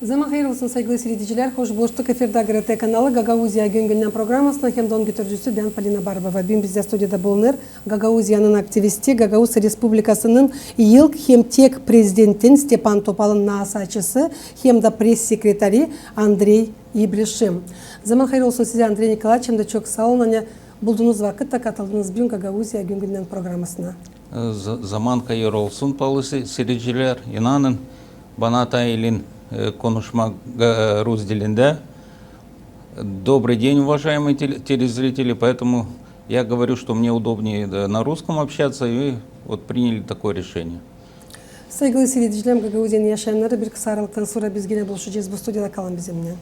Zaman hayır olsun sevgili seyirciler. Hoş bulduk. Efirde GRT kanalı Gagauzya Gün programmasına hem de onun götürücüsü ben Polina Barbova. Bugün bizde stüdyoda bulunur. Gagauzya'nın aktivisti, Gagauz Respublikası'nın yılk hem tek prezidentin Stepan Topal'ın nasaçısı hem de pres sekreteri Andrei İbrişim. Zaman hayır olsun size Andrei Nikolaevich, hem de çok sağ olun. Hani bulduğunuz vakitte katıldınız bugün Gagauzya Gün programmasına. Zaman hayır olsun palı seyirciler. İnanın bana Taylin konuşmak Rus dilinde. Добрый день, уважаемые телезрители, поэтому я говорю, что мне удобнее на русском общаться, и вот приняли такое решение. Sevgili seyircilerim, Gagauzya'nın yaşayanları bir kısa aralıktan sonra biz yine buluşacağız. Bu stüdyoda kalın bizimle.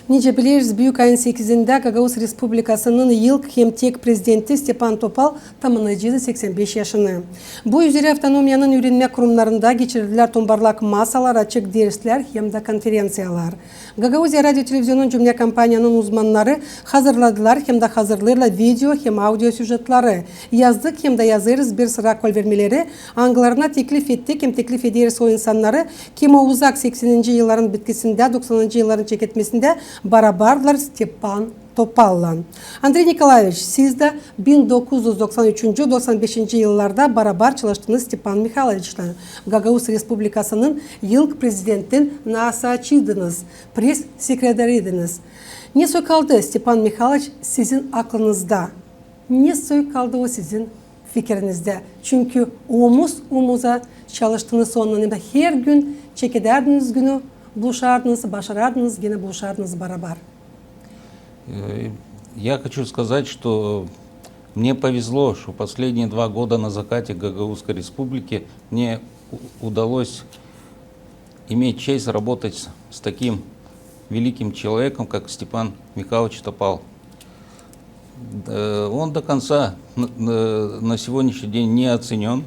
Nice biliriz, Büyük ayın 8'inde Gagauz Respublikası'nın yılk hem tek prezidenti Stepan Topal tamamlayacağı 85 yaşını. Bu üzere avtonomiyanın öğrenme kurumlarında geçirdiler tombarlak masalar, açık dersler hem de konferensiyalar. Gagauzya Radyo Televizyonun cümle kampanyanın uzmanları hazırladılar hem de hazırlarlar video hem audio süjetleri. Yazdık hem de yazarız bir sıra kol vermeleri. Anglarına teklif ettik hem teklif ederiz o insanları. Kim o uzak 80. yılların bitkisinde 90. yılların çeketmesinde barabarlar Stepan Topal'la. Andrei Nikolaevich, siz de 1993-95. yıllarda barabar çalıştınız Stepan Mikhailovich'la. Gagauz Respublikası'nın yılk prezidentin nasaçıydınız, pres sekreteriydiniz. Ne soy kaldı Stepan Mikhailovich sizin aklınızda? Ne soy kaldı o sizin fikrinizde? Çünkü omuz omuza çalıştınız onunla. Her gün çekerdiniz günü, buluşardınız, başarardınız, yine buluşardınız barabar. Я хочу сказать, что мне повезло, что последние 2 года на закате Гагаузской республики мне удалось иметь честь работать с таким великим человеком, как Степан Михайлович Топал. Он до конца на сегодняшний день не оценен.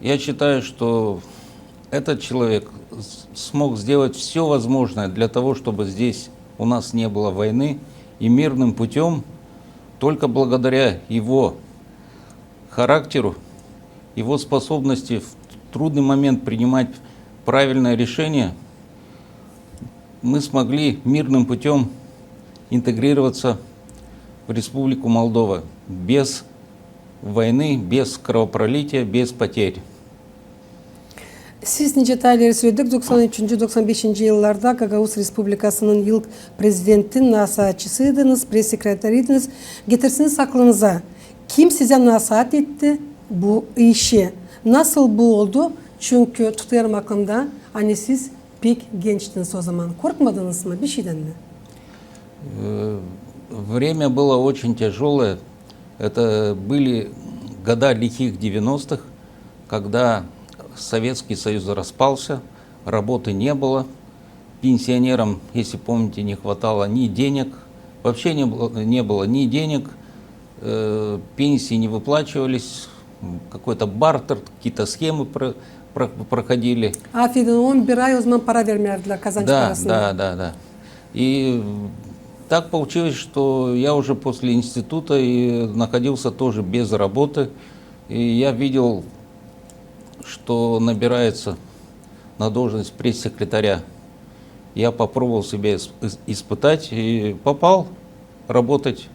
Я считаю, что этот человек смог сделать все возможное для того, чтобы здесь у нас не было войны, и мирным путем, только благодаря его характеру, его способности в трудный момент принимать правильное решение, мы смогли мирным путем интегрироваться в Республику Молдова без войны, без кровопролития, без потерь. Siz nice tarihleri söyledik. 93-95. yıllarda Gagauz Respublikası'nın yılk prezidentin nasihatçısıydınız, pres sekreteriydiniz. Getirsiniz aklınıza. Kim size nasihat etti bu işi? Nasıl bu oldu? Çünkü tutuyorum aklımda. Hani siz pek gençtiniz o zaman. Korkmadınız mı bir şeyden mi? Время было очень тяжелое. Это были года лихих 90-х, когда Советский Союз распался, работы не было, пенсионерам, если помните, не хватало ни денег, вообще не было ни денег, пенсии не выплачивались, какой-то бартер, какие-то схемы проходили. Афиден, 11 ay o zaman para vermediler kazanç parasını. Да. И так получилось, что я уже после института и находился тоже без работы, и я видел, что набирается на должность пресс-секретаря. Я попробовал себя испытать и попал работать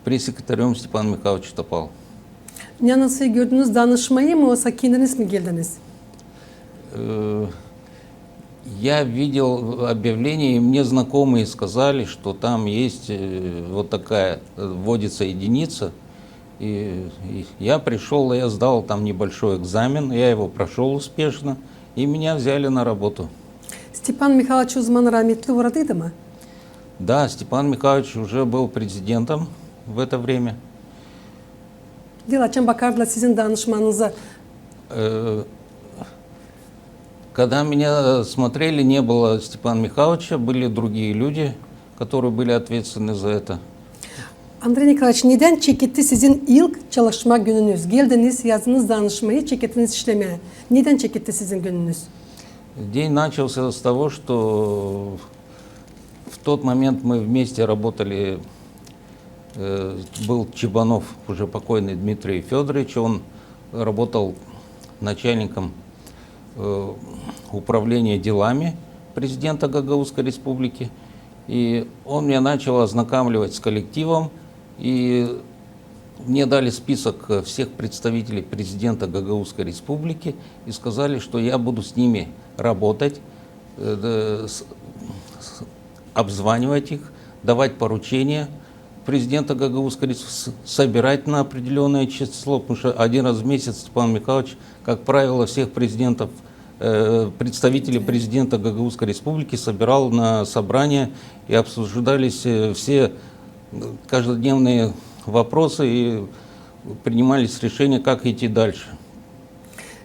пресс-секретарем Степана Михайловича Топал. Ne nasıl gördünüz? Danışmayı mı yoksa kendiniz mi geldiniz? Я видел объявление, и мне знакомые сказали, что там есть вот такая, вводится единица. И я пришел, я сдал там небольшой экзамен, я его прошел успешно, и меня взяли на работу. Stepan Mikhailovich o zaman rahmetli uğradıydı mı? Да, Степан Михайлович уже был президентом в это время. Değil, açın bakardılar sizin danışmanınıza. Когда меня смотрели, не было Степана Михайловича, были другие люди, которые были ответственны за это. Andrei Nikolaevich, neden çeketti sizin ilk çalışma gününüz? Geldiniz, yazdınız danışmayı, çekettiniz işlemeye. Neden çeketti sizin gününüz? День начался с того, что в тот момент мы вместе работали был Чебанов, уже покойный Дмитрий Федорович, он работал начальником управления делами президента Гагаузской республики, и он меня начал ознакомливать с коллективом, и мне дали список всех представителей президента Гагаузской республики и сказали, что я буду с ними работать, обзванивать их, давать поручения президента Гагаузской республики, собирать на определенное число, потому что один раз в месяц Степан Михайлович, как правило, всех президентов, представителей президента Гагаузской республики собирал на собрание, и обсуждались все каждодневные вопросы, и принимались решения, как идти дальше.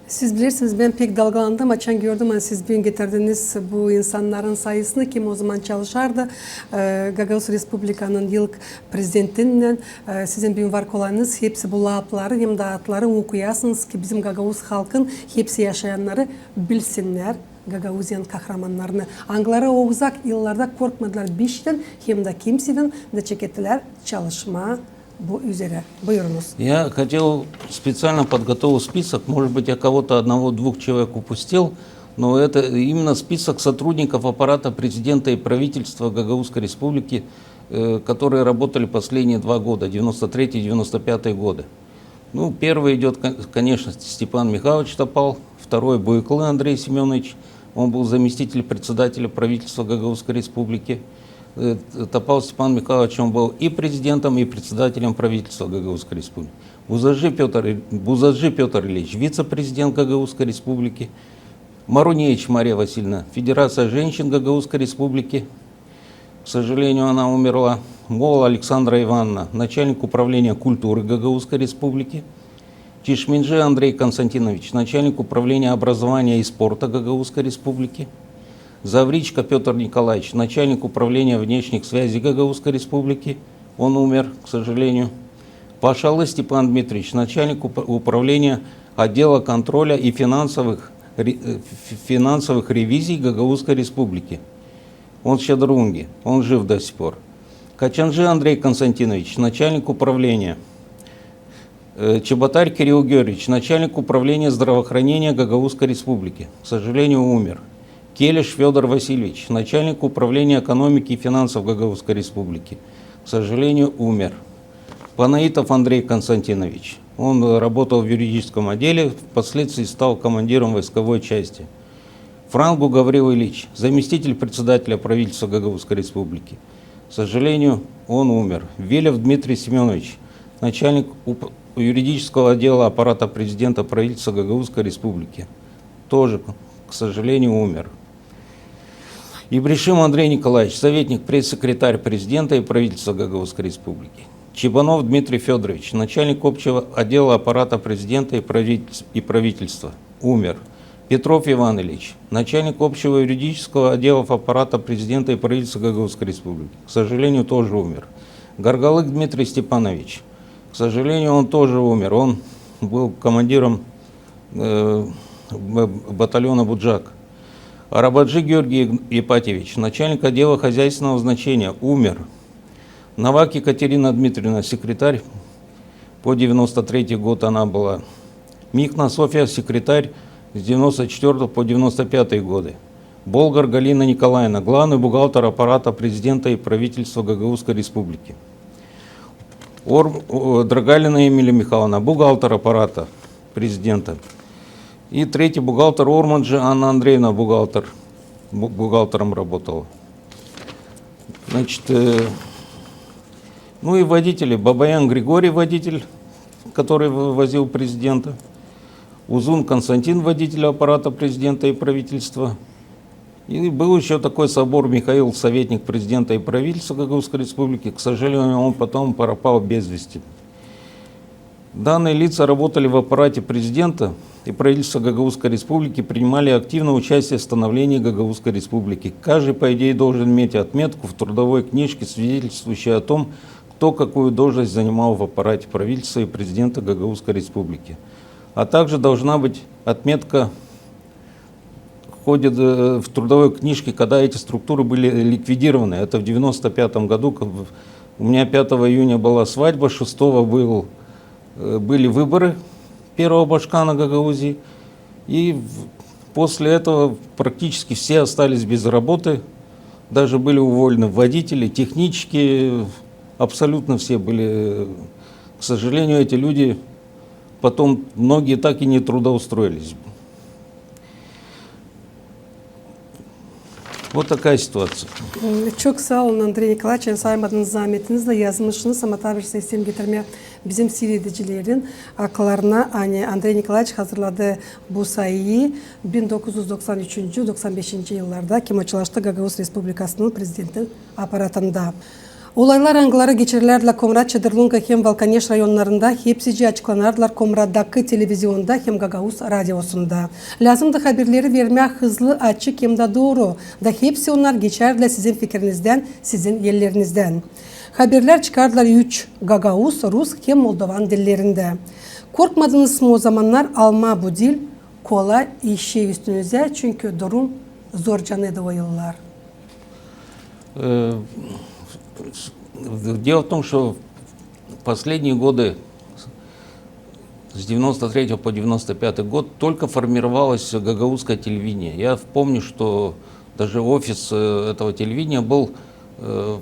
Siz bilirsiniz, ben pek dalgalandım. Açan gördüm, hani siz bugün getirdiniz bu insanların sayısını, kim o zaman çalışardı. Gagavuz Respublika'nın yıllık prezidentinden sizin bugün var kolayınız. Hepsi bu lafları, hem de atları okuyasınız ki bizim Gagavuz halkın hepsi yaşayanları bilsinler. Gagavuzyan kahramanlarını. Anglara o uzak yıllarda korkmadılar Biş'ten hem de kimseden de çekettiler çalışma bu üzere. Buyurunuz. Я хотел, специально подготовил список, может быть, я кого-то одного-двух человек упустил, но это именно список сотрудников аппарата президента и правительства Гагаузской республики, которые работали последние 2 года, 93-95 годы. Ну, первый идет, конечно, Степан Михайлович Топал, второй Буйклы Андрей Семенович, он был заместитель председателя правительства Гагаузской республики. Топал Степан Михайлович, он был и президентом, и председателем правительства Гагаузской республики. Бузажи Петр Ильич, вице-президент Гагаузской республики. Маруневич Мария Васильевна, Федерация женщин Гагаузской республики. К сожалению, она умерла. Мол Александра Ивановна, начальник управления культуры Гагаузской республики. Чишминджи Андрей Константинович, начальник управления образования и спорта Гагаузской республики. Завричко Петр Николаевич, начальник управления внешних связей Гагаузской республики. Он умер, к сожалению. Пашалы Степан Дмитриевич, начальник управления отдела контроля и финансовых ревизий Гагаузской республики. Он в Щедрунге, он жив до сих пор. Качанжи Андрей Константинович, начальник управления. Чеботарь Кирилл Георгиевич, начальник управления здравоохранения Гагаузской республики. К сожалению, умер. Келеш Федор Васильевич, начальник управления экономики и финансов Гагаузской республики. К сожалению, умер. Панаитов Андрей Константинович. Он работал в юридическом отделе, впоследствии стал командиром войсковой части. Франгу Гаврил Ильич, заместитель председателя правительства Гагаузской республики. К сожалению, он умер. Велев Дмитрий Семенович, начальник юридического отдела аппарата президента правительства Гагаузской республики. Тоже, к сожалению, умер. Ибришим Андрей Николаевич, советник, пресс-секретарь президента и правительства Гагаузской республики. Чебанов Дмитрий Федорович, начальник общего отдела аппарата президента и правительства. Умер. Петров Иван Ильич, начальник общего юридического отдела аппарата президента и правительства Гагаузской республики. К сожалению, тоже умер. Гаргалык Дмитрий Степанович, к сожалению, он тоже умер. Он был командиром батальона «Буджак». Арабаджи Георгий Ипатьевич, начальник отдела хозяйственного значения, умер. Новак Екатерина Дмитриевна, секретарь, по 93 год она была. Михна Софья, секретарь, с 94 по 95 годы. Болгар Галина Николаевна, главный бухгалтер аппарата президента и правительства Гагаузской республики. Драгалина Эмилия Михайловна, бухгалтер аппарата президента. И третий бухгалтер Орманджи Анна Андреевна, бухгалтером работала. Значит, ну и водители. Бабаян Григорий, водитель, который возил президента. Узун Константин, водитель аппарата президента и правительства. И был еще такой Собор Михаил, советник президента и правительства Гагаузской республики. К сожалению, он потом пропал без вести. Данные лица работали в аппарате президента и правительства Гагаузской республики, принимали активное участие в становлении Гагаузской республики. Каждый, по идее, должен иметь отметку в трудовой книжке, свидетельствующей о том, кто какую должность занимал в аппарате правительства и президента Гагаузской республики. А также должна быть отметка в трудовой книжке, когда эти структуры были ликвидированы. Это в 1995 году У меня 5 июня была свадьба, 6 были выборы первого башкана Гагаузии. И после этого практически все остались без работы. Даже были уволены водители, технички, абсолютно все были. К сожалению, эти люди потом, многие так и не трудоустроились. Вот такая ситуация. Çok sağ olun Andrei Nikolaevich. Saymadığınız zahmetinizle yazmışsınız. Ama tabii sistem getirmeye bizim seyredicilerin akıllarına hani Andrei Nikolaevich hazırladı bu sayıyı 1993-95 yıllarda kim açılışta Gagavuz Respublikası'nın президенtin aparatında. Olaylar angıları geçirirlerle Komrat, Çadırlunga hem Valkaneş rayonlarında hepsice açıklanarlar Komrat'daki televizyonda hem Gagavuz radyosunda. Lazım da haberleri vermeye hızlı, açık hem de doğru. Da hepsi onlar geçerler sizin fikrinizden, sizin yerlerinizden. Haberler çıkardılar 3 Gagavuz, Rus hem Moldovan dillerinde. Korkmadınız mı o zamanlar alma bu dil kolay işe üstünüze çünkü durum zor canıydı o yıllar. Дело в том, что последние годы, с 93 по 95 год, только формировалось гагаузское телевидение. Я помню, что даже офис этого телевидения был в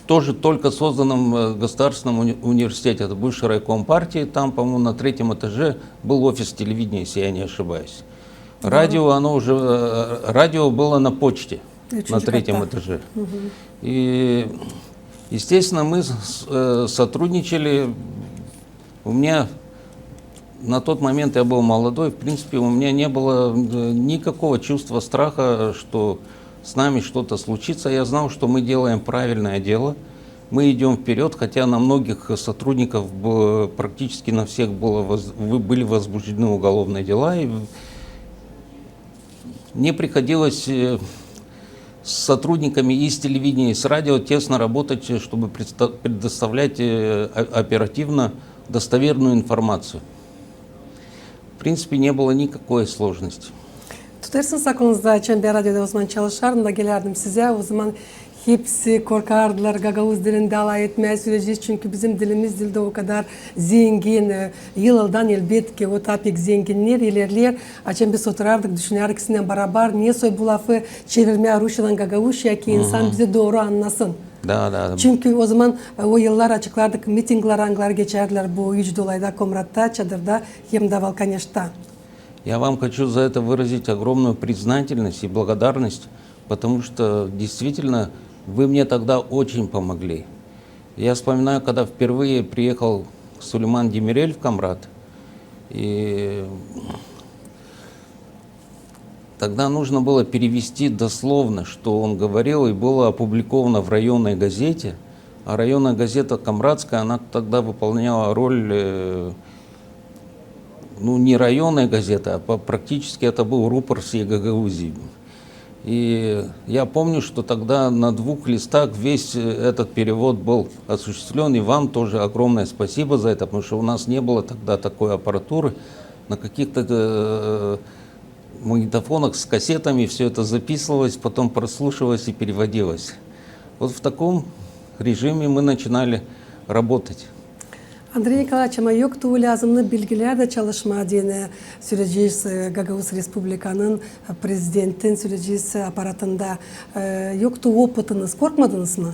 тоже только созданном государственном университете. Это бывший райком партии. Там, по-моему, на 3-м этаже был офис телевидения, если я не ошибаюсь. Радио было на почте. На 3-м этаже. И, естественно, мы сотрудничали. У меня на тот момент я был молодой, в принципе, у меня не было никакого чувства страха, что с нами что-то случится. Я знал, что мы делаем правильное дело, мы идем вперед, хотя на многих сотрудников, практически на всех были возбуждены уголовные дела. И мне приходилось с сотрудниками из телевидения, и с радио тесно работать, чтобы предоставлять оперативно достоверную информацию. В принципе, не было никакой сложности. Tutarsınız aklınızda açan bir radyoda o zaman çalışardım da gelirdim size. O zaman hepsi korkardılar Gagavuz dilinde alay etmeye süreci. Çünkü bizim dilimiz dilde o kadar zengin. Yıldan elbette o tabii zenginler ilerler. Açan biz oturardık düşünerdik ikisinden beraber. Niye bu lafı çevirmeye Rusya'dan Gagavuz'a ki insan bizi doğru anlasın. Да. Çünkü o zaman o yıllar açıklardık, mitingler, anglar geçerdiler bu 3 dolayda, Komrat'ta, Çadır'da hem de Valkaneş'ta. Я вам хочу за это выразить огромную признательность и благодарность, потому что действительно вы мне тогда очень помогли. Я вспоминаю, когда впервые приехал Сулейман Демирель в Комрат, и тогда нужно было перевести дословно, что он говорил, и было опубликовано в районной газете. А районная газета Комратская, она тогда выполняла роль, не районная газета, а практически это был рупор всей Гагаузии. И я помню, что тогда на 2 листах весь этот перевод был осуществлен, и вам тоже огромное спасибо за это, потому что у нас не было тогда такой аппаратуры, на каких-то магнитофонах с кассетами все это записывалось, потом прослушивалось и переводилось. Вот в таком rejimi мы начинали работать. Andrei Nikolaevich ama yoktu lazımlı bilgiler de çalışmadığını süreceğiz Gagavuz Respublika'nın prezidentin süreceğiz aparatında yoktu опытınız, korkmadınız mı?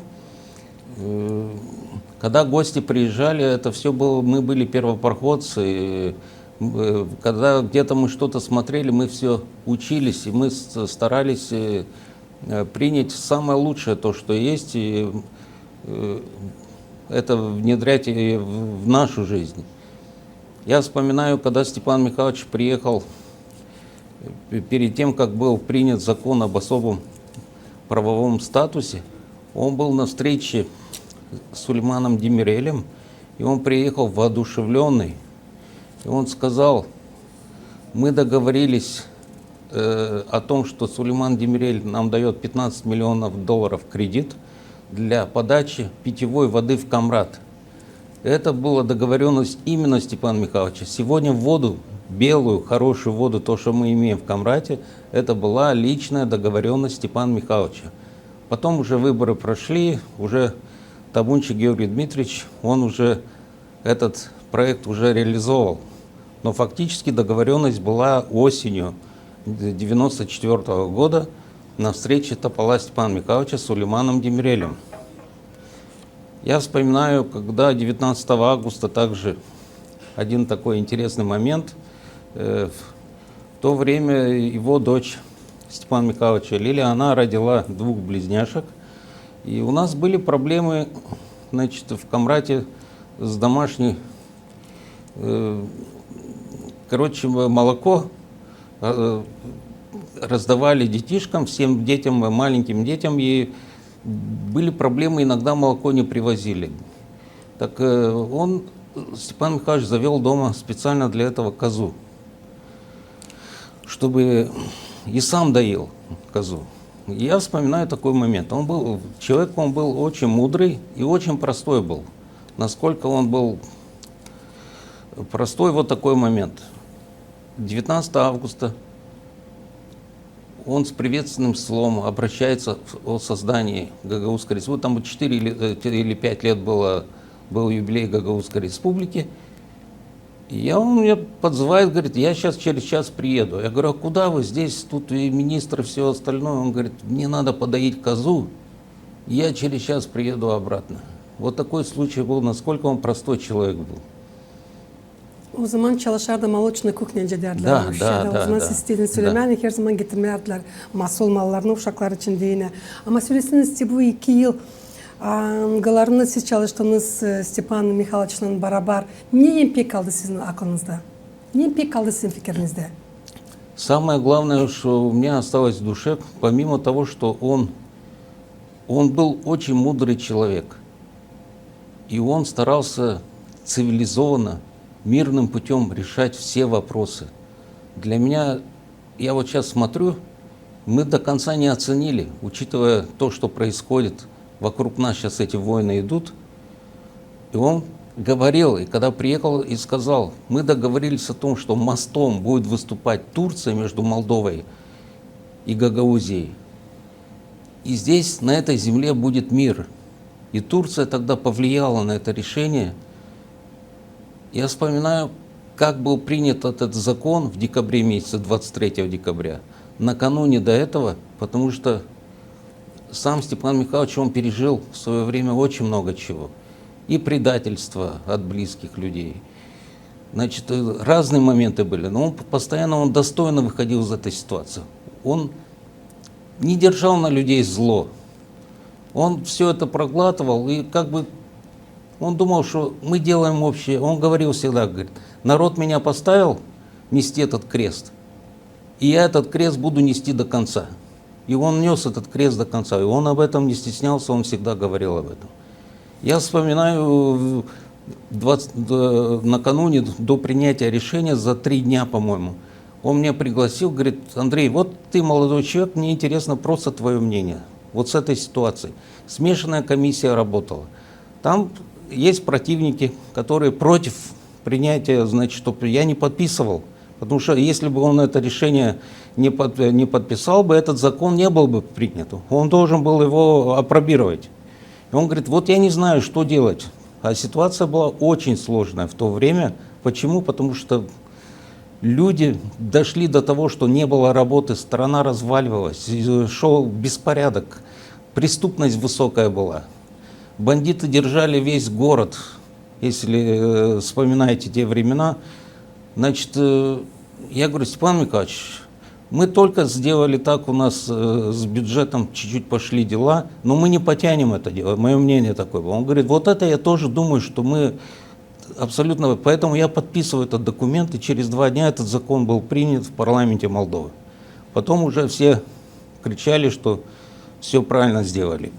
Когда гости приезжали, это все было, мы были первопроходцы. Когда где-то мы что-то смотрели, мы все учились, и мы старались принять самое лучшее, то, что есть, и это внедрять в нашу жизнь. Я вспоминаю, когда Степан Михайлович приехал, перед тем, как был принят закон об особом правовом статусе, он был на встрече с Сулейманом Демирелем, и он приехал воодушевленный. И он сказал, мы договорились о том, что Сулейман Демирель нам дает $15 миллионов кредит для подачи питьевой воды в Комрат. Это была договоренность именно Степана Михайловича. Сегодня воду, белую, хорошую воду, то, что мы имеем в Комрате, это была личная договоренность Степана Михайловича. Потом уже выборы прошли, уже Табунчик Георгий Дмитриевич, он уже этот проект уже реализовал. Но фактически договоренность была осенью 1994 года на встрече Топола Степана Михайловича с Сулейманом Демирелем. Я вспоминаю, когда 19 августа также один такой интересный момент. В то время его дочь Степана Михайловича Лилия, она родила 2 близняшек. И у нас были проблемы, значит, в Камрате с домашней. Короче, молоко раздавали детишкам, всем детям, маленьким детям, и были проблемы, иногда молоко не привозили. Так он, Степан Михайлович, завел дома специально для этого козу, чтобы и сам доил козу. Я вспоминаю такой момент. Он был очень мудрый и очень простой был. Насколько он был простой, вот такой момент. 19 августа он с приветственным словом обращается о создании Гагаузской республики. Там 4 или 5 лет был юбилей Гагаузской республики. И он меня подзывает, говорит, я сейчас через час приеду. Я говорю, а куда вы? Здесь тут и министр, и все остальное. Он говорит, мне надо подоить козу, я через час приеду обратно. Вот такой случай был, насколько он простой человек был. O zaman çalışardı молочная кухня derdiler. Да, O zaman да. siz istediğini söylemeyin. Her zaman getirmerdiler masol mallarını uşaklar için de yine. Ama söylesiniz ki bu 2 yıl аңғыларында siz çalıştınız Степан Михайлович'la beraber. Ne impact kaldı sizin aklınızda? Ne impact kaldı sizin fikrinizde? Самое главное, что у меня осталось в душе, помимо того, что он был очень мудрый человек. И он старался цивилизованно, мирным путем решать все вопросы. Для меня, я вот сейчас смотрю, мы до конца не оценили, учитывая то, что происходит. Вокруг нас сейчас эти войны идут. И он говорил, и когда приехал и сказал, мы договорились о том, что мостом будет выступать Турция между Молдовой и Гагаузией. И здесь, на этой земле, будет мир. И Турция тогда повлияла на это решение. Я вспоминаю, как был принят этот закон в декабре месяце, 23 декабря. Накануне до этого, потому что сам Степан Михайлович, он пережил в свое время очень много чего. И предательство от близких людей. Значит, разные моменты были. Но он достойно выходил из этой ситуации. Он не держал на людей зло. Он все это проглатывал и как бы он думал, что мы делаем общее. Он говорил всегда, говорит, народ меня поставил нести этот крест, и я этот крест буду нести до конца. И он нес этот крест до конца, и он об этом не стеснялся, он всегда говорил об этом. Я вспоминаю, накануне до принятия решения, за 3 дня, по-моему, он меня пригласил, говорит, Андрей, вот ты молодой человек, мне интересно просто твое мнение. Вот с этой ситуацией. Смешанная комиссия работала. Там есть противники, которые против принятия, значит, чтобы я не подписывал. Потому что если бы он это решение не подписал бы, этот закон не был бы принят. Он должен был его апробировать. И он говорит, вот я не знаю, что делать. А ситуация была очень сложная в то время. Почему? Потому что люди дошли до того, что не было работы, страна разваливалась, шел беспорядок, преступность высокая была. Бандиты держали весь город, если вспоминаете те времена. Значит, я говорю, Степан Михайлович, мы только сделали так, у нас с бюджетом чуть-чуть пошли дела, но мы не потянем это дело, мое мнение такое было. Он говорит, вот это я тоже думаю, что мы абсолютно, поэтому я подписываю этот документ, и через 2 дня этот закон был принят в парламенте Молдовы. Потом уже все кричали, что все правильно сделали.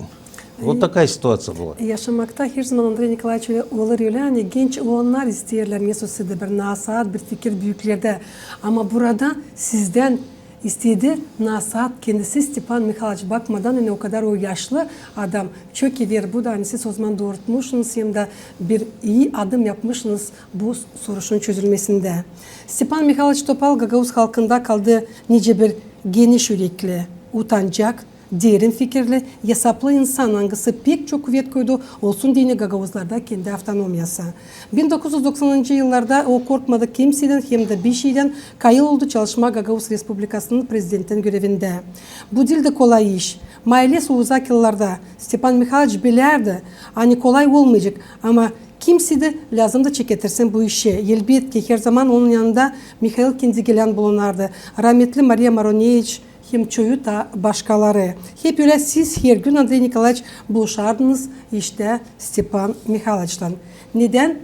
Вот такая ситуация была. Yaşamakta her zaman Andrei Nikolaevich olur öyle hani genç olanlar isterler Mesut'da bir nasihat, bir fikir büyüklerde. Ama burada sizden istedi nasihat kendisi Stepan Mikhailovich bakmadan hani o kadar o yaşlı adam çökever bu da hani siz o zaman doğrultmuşsunuz hem de bir iyi adım yapmışsınız bu soruşun çözülmesinde. Stepan Mikhailovich Topal Gagauz halkında kaldı nice bir geniş yürekli, utancak, derin fikirli, hesaplı insan angısı pek çok kuvvet koydu olsun dini Gagavuzlarda kendi avtonomiyası. 1990 yıllarda o korkmadı kimseden hem de bir şeyden kayıl oldu çalışma Gagavuz Respublikası'nın prezidentin görevinde. Bu dilde kolay iş. Maalesef uzak yıllarda Stepan Mikhailovich bilerdi. Hani kolay olmayacak ama kimse de lazım da çeketirsin bu işi. Elbette ki her zaman onun yanında Mikhail Kendigelen bulunardı. Rahmetli Maria Maronevich, hem çoğu da başkaları. Hep öyle siz her gün Andrei Nikolaevich buluşardınız işte Stepan Mikhailovich'tan. Neden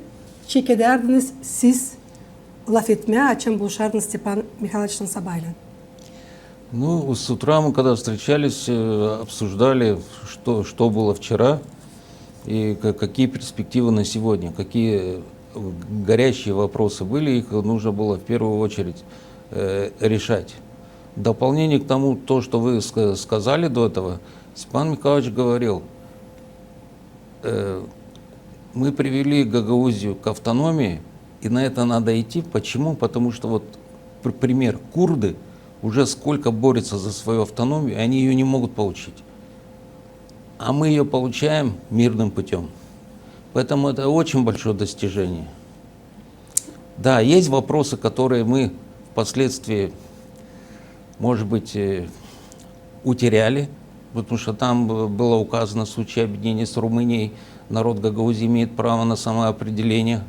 çekederdiniz siz laf etmeye açın buluşardınız Stepan Mikhailovich'tan sabahleyin? Ну, с утра мы когда встречались, обсуждали, что было вчера и какие перспективы на сегодня, какие горячие вопросы были, их нужно было в первую очередь решать. В дополнение к тому, то, что вы сказали до этого, Степан Михайлович говорил, мы привели Гагаузию к автономии, и на это надо идти. Почему? Потому что вот, пример, курды уже сколько борются за свою автономию, они ее не могут получить. А мы ее получаем мирным путем. Поэтому это очень большое достижение. Да, есть вопросы, которые мы впоследствии, может быть, утеряли, потому что там было указано в случае объединения с Румынией, народ Гагаузии имеет право на самоопределение.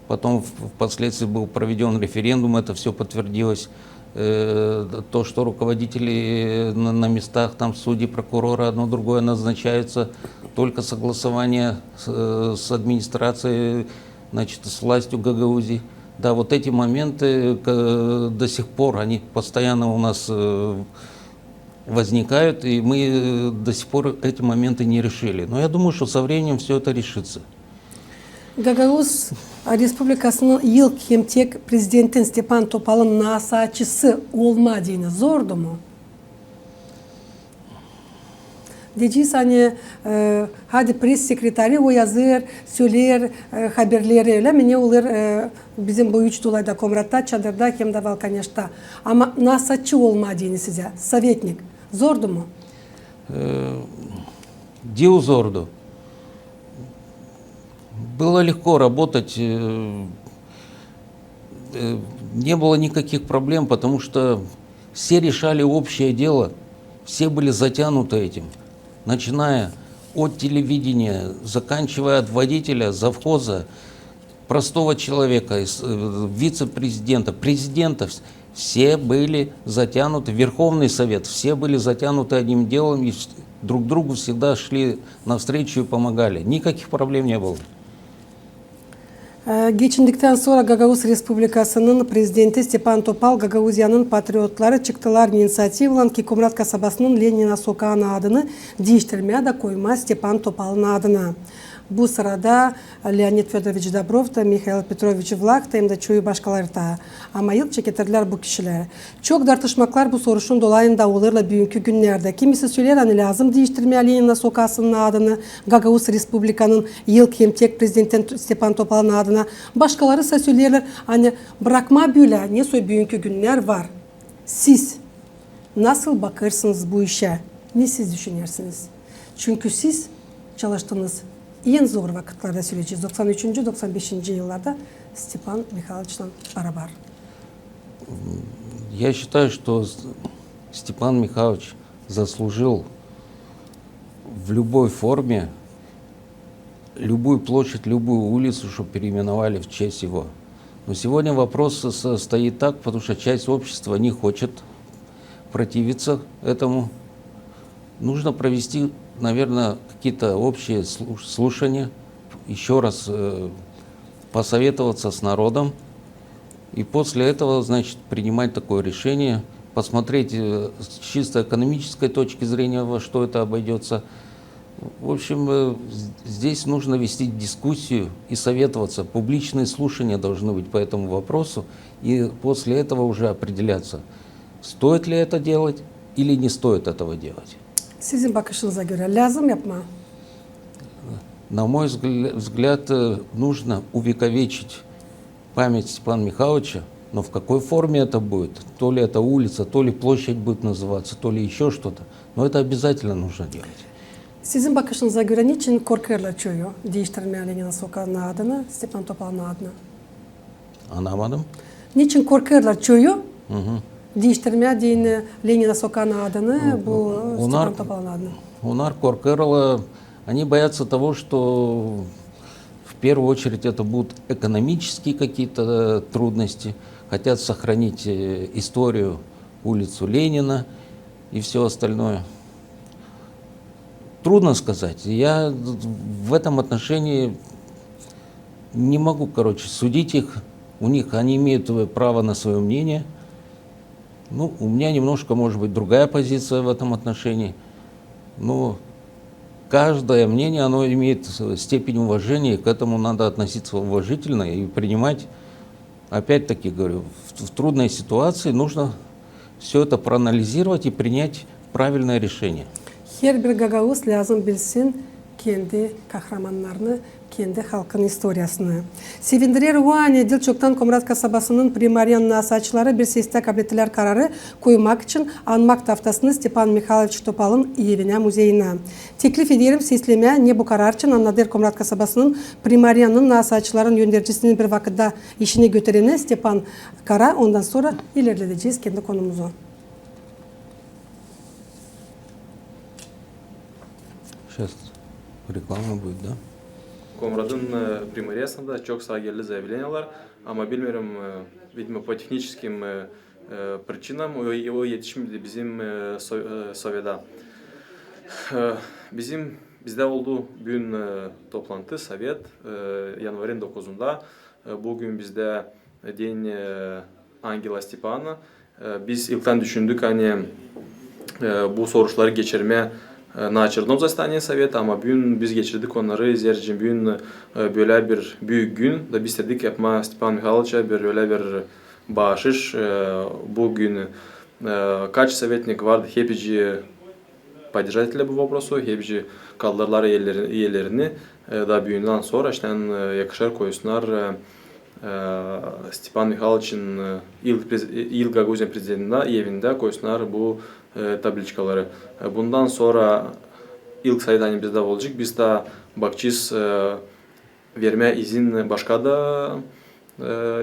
Потом впоследствии был проведен референдум, это все подтвердилось. То, что руководители на местах, там судьи, прокуроры, одно другое назначаются, только согласование с администрацией, значит, с властью Гагаузии. Да, вот эти моменты до сих пор, они постоянно у нас возникают, и мы до сих пор эти моменты не решили. Но я думаю, что со временем все это решится. Gagavuz Respublikası'nın ilk hem tek prezidentin Stepan Topal'ın nasatçısı olmadığını zordu mu? Diyeceğiz hani hadi pres sekreteri o yazır, söyler haberleri öyle mi ne olur bizim bu üç dolayda Komrat'ta, Çadır'da hem de Valkanyaş'ta. Ama nasatçı olmadığını size, sovetnik zordu mu? Дел зорду. Было легко работать, не было никаких проблем, потому что все решали общее дело, все были затянуты этим, начиная от телевидения, заканчивая от водителя, завхоза, простого человека, вице-президента, президентов, все были затянуты, Верховный Совет, все были затянуты одним делом и друг другу всегда шли навстречу и помогали. Никаких проблем не было. Geçindikten sonra Gagavuz Respublikası'nın prezidenti Stepan Topal, Gagavuzya'nın patriotları çıktılar inisiyatifle ki Komrat kasabasının Lenina sokağının adını değiştirmeye de koyma Stepan Topal'ın adına. Bu sırada Leonid Fedorovich Dobrov da Mikhail Petrovich Vlach da hem de çoğu başkaları da. Ama yıl çeketirler bu kişiler. Çok tartışmaklar bu soruşun dolayında olurla bugünkü günlerde. Kimisi söyler hani lazım değiştirmeye Lenina sokağının adını, Gagavuz Respublika'nın ilk hem tek prezidentin Stepan Topal'ın adına. Başkaları ise söylerler hani bırakma böyle ne soy bugünkü günler var. Siz nasıl bakırsınız bu işe? Ne siz düşünürsünüz? Çünkü siz çalıştınız. En zor vakitlerde süreci 93-95 yıllarda Stepan Mikhailovich'tan beraber. Я считаю, что Степан Михайлович заслужил в любой форме, любую площадь, любую улицу, чтобы переименовали в честь его. Но сегодня вопрос стоит так, потому что часть общества не хочет противиться этому. Нужно провести, наверное, какие-то общие слушания, еще раз посоветоваться с народом, и после этого, значит, принимать такое решение, посмотреть с чисто экономической точки зрения, во что это обойдется. В общем, здесь нужно вести дискуссию и советоваться. Публичные слушания должны быть по этому вопросу, и после этого уже определяться, стоит ли это делать или не стоит этого делать. Sizin bakışınıza göre lazım yapma. На мой взгляд, нужно увековечить память Степана Михайловича Но в какой форме это будет? То ли это улица, то ли площадь будет называться, то ли еще что-то. Но это обязательно нужно делать. Sizin bakışınıza göre niçin korkuyorlar köyü değiştirmeye Lenin Sokağı'nın adını, Stepan Topal'ın adını? Anlamadım. Niçin korkuyorlar köyü değiştirmeye Lenin Sokağı'nın adını, bu Stepan Topal'ın adını? Унар Коркерла, они боятся того, что в первую очередь это будут экономические какие-то трудности, хотят сохранить историю, улицу Ленина и все остальное. Трудно сказать. Я в этом отношении не могу, судить их. Они имеют право на свое мнение. Ну, у меня немножко, может быть, другая позиция в этом отношении. Но каждое мнение, оно имеет степень уважения, и к этому надо относиться уважительно и принимать. Опять-таки говорю, в трудной ситуации нужно все это проанализировать и принять правильное решение. Her bir Gagavuz lazım bilsin kendi kahramanlarını, kendi halkın historiasını. Sevindirir Ruani Dilçok'tan Komrat kasabasının Primaryan nasaçları bir sesle kabul ettiler kararı koymak için anmak haftasını Stepan Mikhailovich Topal'ın evine, muzeyine. Teklif ederim sesleme ne bu karar için Anlader Komrat kasabasının Primaryan'ın nasaçların yöndercisinin bir vakitte işine götüreni Stepan Kara, ondan sonra ilerleyeceğiz kendi konumuzu. Сейчас реклама будет, да? Комрад'ın примарiyasında çok сагелli заявлениялар, ama bilmiyorum, видимо, по техническим причинам o yetişmedi bizim Sovyet'e. Bizde oldu bugün toplantı Sovyet yanvarın 9'unda. Bugün bizde den Angela Stepan'a. Biz ilkten düşündük hani bu soruşları geçirmeye на очередном заседании Совета, ama bugün biz geçirdik onları izleyicim bugün böyle bir büyük gün da biz dedik yapma Stepan Mikhailovич'a bir öyle bir bağışış bugün kaç советник vardı hepsi поддержали bu вопросу, hepsi kaldırdılar üyelerini da bugünden sonra işte yakışar koysunlar Stepan Mikhailovич'in il Gagauzya prezidentinin evinde koysunlar bu tabliçkaları. Bundan sonra ilk sayıdan bizde olacak. Biz de bakacağız verme izin başka da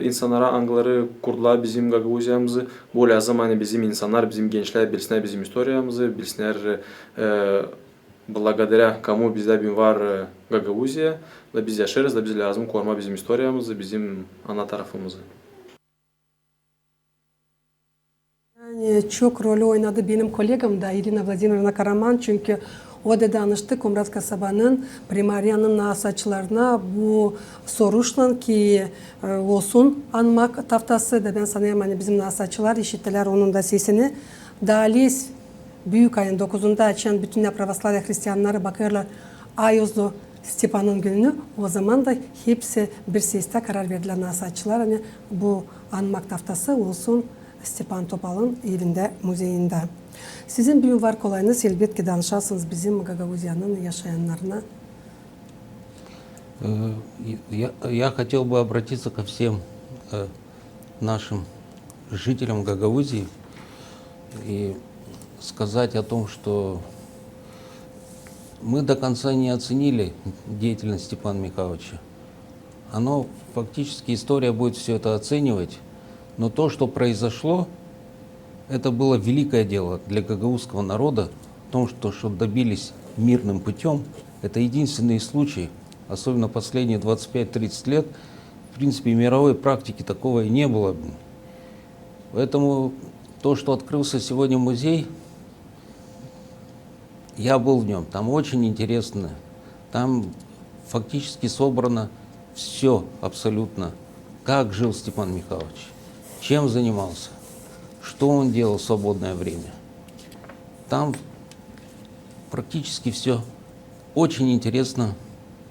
insanlara angları kurdular bizim Gagauzya'mızı. Bu lazım hani bizim insanlar, bizim gençler bilsinler bizim historiyamızı, bilsinler благодаря кому bizde bir var Gagauzya da biz yaşarız da biz lazım koruma bizim historiyamızı, bizim ana tarafımızı. Çok rolü oynadı benim kolegam da Irina Vladimirovna Karaman, çünkü o da danıştı Komrat kasabanın Primaryan'ın nasaçlarına bu soruşla ki olsun anmak taftası da ben sanıyorum hani bizim nasaçlar işittiler onun da sesini. Dalis büyük ayın 9'unda açan bütün Pravoslavya Hristiyanları bakıyorlar Ayozlu Stepan'ın gününü. O zaman da hepsi bir sesle karar verdiler nasaçlar hani bu anmak taftası olsun Stepan Topal'ın evinde, muzeyinde. Sizin bir var kolayınız elbette danışarsınız bizim Gagauzya'nın yaşayanlarına. Я хотел бы обратиться ко всем нашим жителям Гагаузии и сказать о том, что мы до конца не оценили деятельность Степана Михайловича. Оно фактически, история будет все это оценивать. Но то, что произошло, это было великое дело для гагаузского народа. В том, что добились мирным путем, это единственный случай, особенно последние 25-30 лет. В принципе, мировой практики такого и не было. Поэтому то, что открылся сегодня музей, я был в нем, там очень интересно. Там фактически собрано все абсолютно, как жил Степан Михайлович. Чем занимался, что он делал в свободное время. Там практически все очень интересно,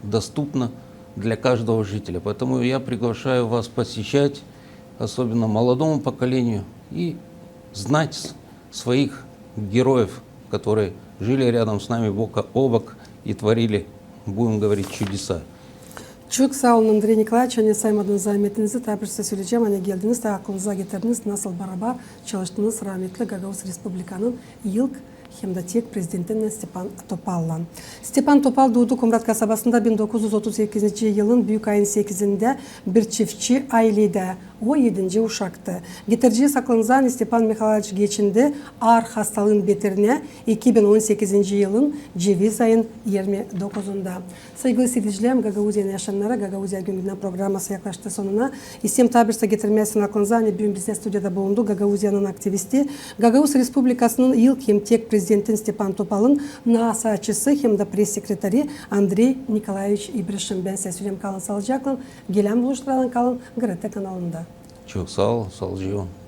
доступно для каждого жителя. Поэтому я приглашаю вас посещать, особенно молодому поколению, и знать своих героев, которые жили рядом с нами бок о бок и творили, будем говорить, чудеса. Çok sağ olun Andrei Nikolaevич. Hani saymadığınız zahmetinizi tabi size söyleyeceğim. Hani geldiniz de aklınıza getirdiniz. Nasıl beraber çalıştınız rahmetli Gagavuz Respublika'nın ilk hem de tek prezidentinden Stepan Topal'la. Stepan Topal doğdu Kumrat kasabasında 1938 yılın büyük ayın 8'inde bir çiftçi ailede. O 7. uşaktı. Getiriciye saklanılan Stepan Mikhailovich geçindi ağır hastalığın beterine 2018 yılın ceviz ayın 29'unda. Saygılı seyircilerim, Gagavuzya'nın yaşamları, Gagavuzya gününden programması yaklaştı sonuna. İsim tabirse getirmesinin aklınıza hani bugün bizde stüdyoda bulundu Gagavuzya'nın aktivisti. Gagavuz Respublikası'nın ilk hem tek prezidentin Stepan Topal'ın nasaçısı hem de pres sekreteri Andrei Nikolaevich İbrişim. Ben size söyleyeyim kalın sağlıcakla. Gelen buluşturalım kalın Grete kanalında. Çok sağ ol, Salcı'ya.